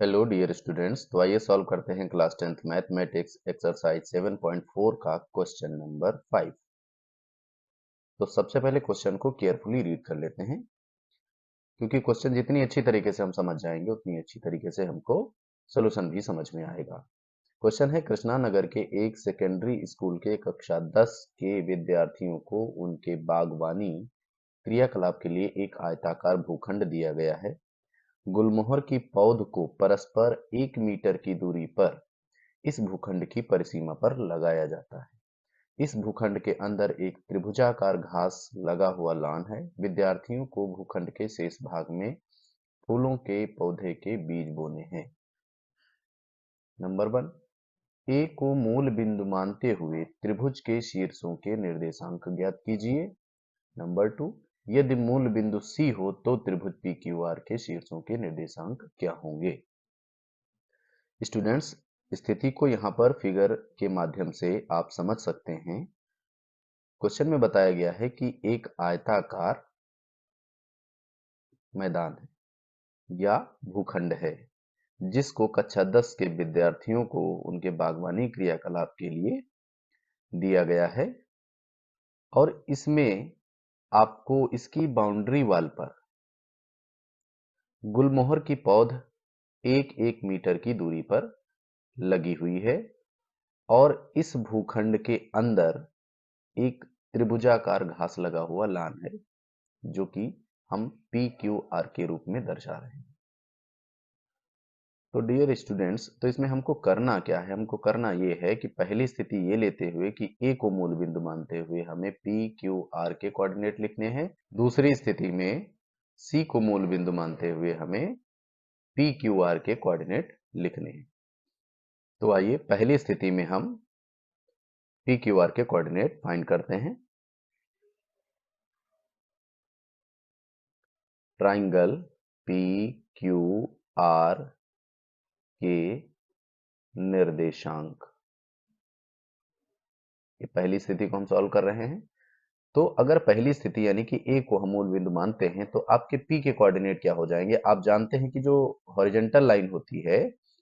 Hello dear students. तो आइए solve करते हैं क्लास 10th मैथमेटिक्स एक्सरसाइज 7.4 का क्वेश्चन नंबर 5। तो सबसे पहले क्वेश्चन को केयरफुली रीड कर लेते हैं, क्योंकि क्वेश्चन जितनी अच्छी तरीके से हम समझ जाएंगे उतनी अच्छी तरीके से हमको सोल्यूशन भी समझ में आएगा। क्वेश्चन है, कृष्णा नगर के एक सेकेंडरी स्कूल के कक्षा 10 के विद्यार्थियों को उनके बागवानी क्रियाकलाप के लिए एक आयताकार भूखंड दिया गया है। गुलमोहर की पौध को परस्पर 1 मीटर की दूरी पर इस भूखंड की परिसीमा पर लगाया जाता है। इस भूखंड के अंदर एक त्रिभुजाकार घास लगा हुआ लॉन है। विद्यार्थियों को भूखंड के शेष भाग में फूलों के पौधे के बीज बोने हैं। नंबर 1, ए को मूल बिंदु मानते हुए त्रिभुज के शीर्षों के निर्देशांक ज्ञात कीजिए। नंबर 2, यदि मूल बिंदु सी हो तो त्रिभुज पी क्यू आर के शीर्षों के निर्देशांक क्या होंगे। स्टूडेंट्स, स्थिति को यहाँ पर फिगर के माध्यम से आप समझ सकते हैं। क्वेश्चन में बताया गया है कि एक आयताकार मैदान है या भूखंड है, जिसको कक्षा 10 के विद्यार्थियों को उनके बागवानी क्रियाकलाप के लिए दिया गया है। और इसमें आपको इसकी बाउंड्री वाल पर गुलमोहर की पौध 1-1 मीटर की दूरी पर लगी हुई है। और इस भूखंड के अंदर एक त्रिभुजाकार घास लगा हुआ लान है, जो कि हम पी क्यू आर के रूप में दर्शा रहे हैं। तो डियर स्टूडेंट्स, तो इसमें हमको करना क्या है? हमको करना ये है कि पहली स्थिति ये लेते हुए कि ए को मूल बिंदु मानते हुए हमें पी क्यू आर के कोऑर्डिनेट लिखने हैं। दूसरी स्थिति में सी को मूल बिंदु मानते हुए हमें पी क्यू आर के कोऑर्डिनेट लिखने हैं। तो आइए पहली स्थिति में हम पी क्यू आर के कोऑर्डिनेट फाइंड करते हैं। ट्राइंगल पी क्यू आर के निर्देशांक, ये पहली स्थिति को हम सॉल्व कर रहे हैं। तो अगर पहली स्थिति यानी कि ए को हम मूल बिंदु मानते हैं तो आपके पी के कोऑर्डिनेट क्या हो जाएंगे? आप जानते हैं कि जो हॉरिजॉन्टल लाइन होती है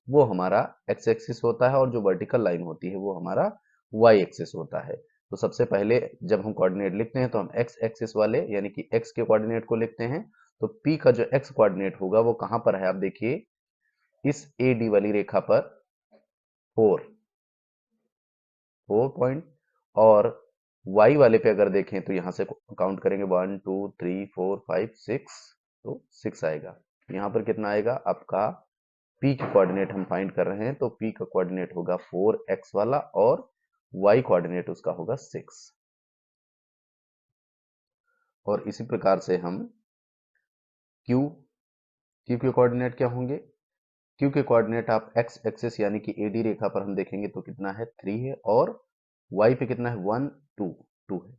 वो हमारा एक्स एक्सिस होता है और जो वर्टिकल लाइन होती है वो हमारा वाई एक्सिस होता है। तो सबसे पहले जब हम कोऑर्डिनेट लिखते हैं तो हम एक्स एक्सिस वाले यानी कि एक्स के कोऑर्डिनेट को लिखते हैं। तो पी का जो एक्स कोऑर्डिनेट होगा वो कहां पर है? आप देखिए, इस ए डी वाली रेखा पर 4 पॉइंट, और y वाले पे अगर देखें तो यहां से काउंट करेंगे 1 2 3 4 5 6, तो 6 आएगा। यहाँ पर कितना आएगा? आपका p के कोऑर्डिनेट हम फाइंड कर रहे हैं, तो p का कोऑर्डिनेट होगा 4x वाला और y कोऑर्डिनेट उसका होगा 6। और इसी प्रकार से हम q के कोऑर्डिनेट क्या होंगे? q के कोऑर्डिनेट आप x एक्सिस यानी कि AD रेखा पर हम देखेंगे तो कितना है? 3 है, और y पे कितना है? 1 2 है।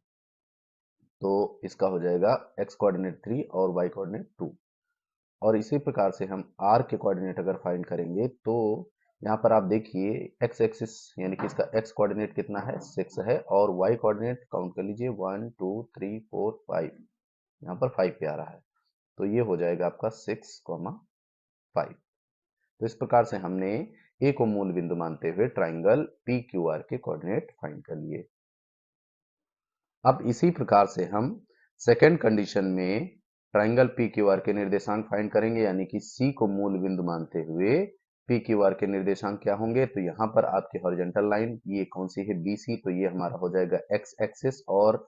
तो इसका हो जाएगा x कोऑर्डिनेट 3 और y कोऑर्डिनेट 2। और इसी प्रकार से हम r के कोऑर्डिनेट अगर फाइंड करेंगे तो यहाँ पर आप देखिए x एक्सिस यानी कि इसका x कोऑर्डिनेट कितना है? 6 है, और y कोऑर्डिनेट काउंट कर लीजिए 1 2 3 4 5, यहाँ पर 5 पे आ रहा है। तो ये हो जाएगा आपका 6,5। तो इस प्रकार से हमने a को मूल बिंदु मानते हुए ट्राइंगल पी क्यू आर के कोऑर्डिनेट फाइंड कर लिए। अब इसी प्रकार से हम सेकेंड कंडीशन में ट्राइंगल पी क्यू आर के निर्देशांक फाइंड करेंगे, यानी कि सी को मूल बिंदु मानते हुए पी क्यू आर के निर्देशांक क्या होंगे? तो यहाँ पर आपकी हॉरिजॉन्टल लाइन ये कौन सी है? BC, तो ये हमारा हो जाएगा एक्स एक्सिस, और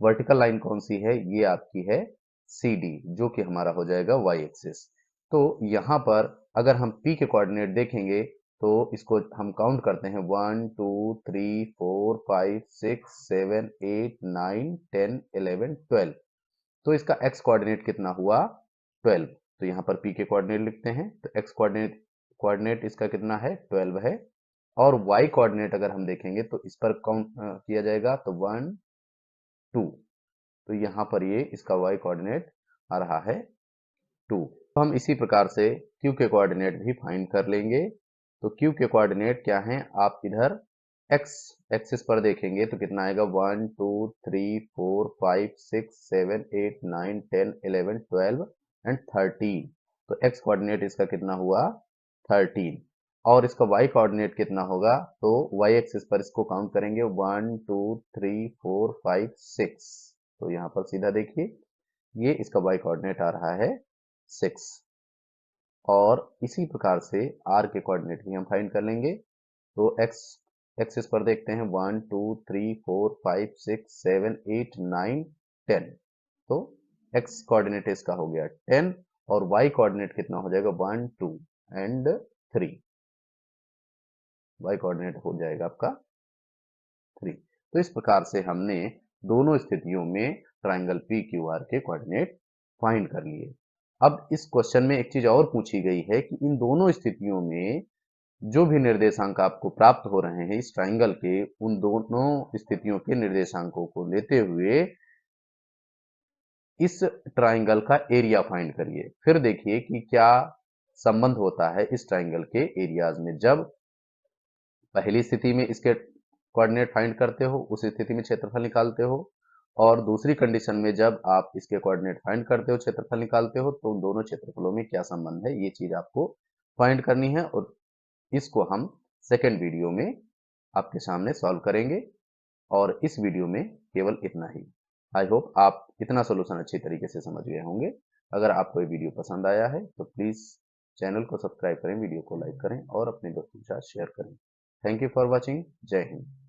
वर्टिकल लाइन कौन सी है? ये आपकी है CD, जो कि हमारा हो जाएगा वाई एक्सिस। तो यहाँ पर अगर हम P के कोऑर्डिनेट देखेंगे तो इसको हम काउंट करते हैं 1 2 3 4 5 6 7 8 9 10 11 12। तो इसका x कोऑर्डिनेट कितना हुआ? 12। तो यहाँ पर P के कोऑर्डिनेट लिखते हैं, तो x कोऑर्डिनेट इसका कितना है? 12 है। और y कोऑर्डिनेट अगर हम देखेंगे तो इस पर काउंट किया जाएगा तो 1 2, तो यहाँ पर ये इसका y कोऑर्डिनेट आ रहा है 2। तो हम इसी प्रकार से q के कोऑर्डिनेट भी फाइंड कर लेंगे। तो q के कोऑर्डिनेट क्या हैं? आप इधर x एक्सिस पर देखेंगे तो कितना आएगा? 1 2 3 4 5 6 7 8 9 10 11 12 एंड 13। तो x कोऑर्डिनेट इसका कितना हुआ? 13 और इसका y कोऑर्डिनेट कितना होगा, तो y एक्सिस पर इसको काउंट करेंगे 1 2 3 4 5 6। तो यहाँ पर सीधा देखिए ये इसका y कोऑर्डिनेट आ रहा है 6 और इसी प्रकार से r के कोऑर्डिनेट भी हम फाइंड कर लेंगे। तो x एक्सिस पर देखते हैं 1 2 3 4 5 6 7 8 9 10। तो x कोऑर्डिनेट इसका हो गया 10 और y कोऑर्डिनेट कितना हो जाएगा 1 2 एंड 3। y कोऑर्डिनेट हो जाएगा आपका 3। तो इस प्रकार से हमने दोनों स्थितियों में ट्राइंगल PQR के कोऑर्डिनेट फाइंड कर लिए। अब इस क्वेश्चन में एक चीज और पूछी गई है कि इन दोनों स्थितियों में जो भी निर्देशांक आपको प्राप्त हो रहे हैं इस ट्राइंगल के, उन दोनों स्थितियों के निर्देशांकों को लेते हुए इस ट्राइंगल का एरिया फाइंड करिए। फिर देखिए कि क्या संबंध होता है इस ट्राइंगल के एरियाज में। जब पहली स्थिति में इसके कोऑर्डिनेट फाइंड करते हो उस स्थिति में क्षेत्रफल निकालते हो, और दूसरी कंडीशन में जब आप इसके कोऑर्डिनेट फाइंड करते हो क्षेत्रफल निकालते हो, तो उन दोनों क्षेत्रफलों में क्या संबंध है ये चीज आपको फाइंड करनी है। और इसको हम सेकेंड वीडियो में आपके सामने सॉल्व करेंगे और इस वीडियो में केवल इतना ही। आई होप आप इतना सोल्यूशन अच्छी तरीके से समझ गए होंगे। अगर आपको ये वीडियो पसंद आया है तो प्लीज़ चैनल को सब्सक्राइब करें, वीडियो को लाइक करें और अपने दोस्तों के साथ शेयर करें। Thank you for watching. जय हिंद।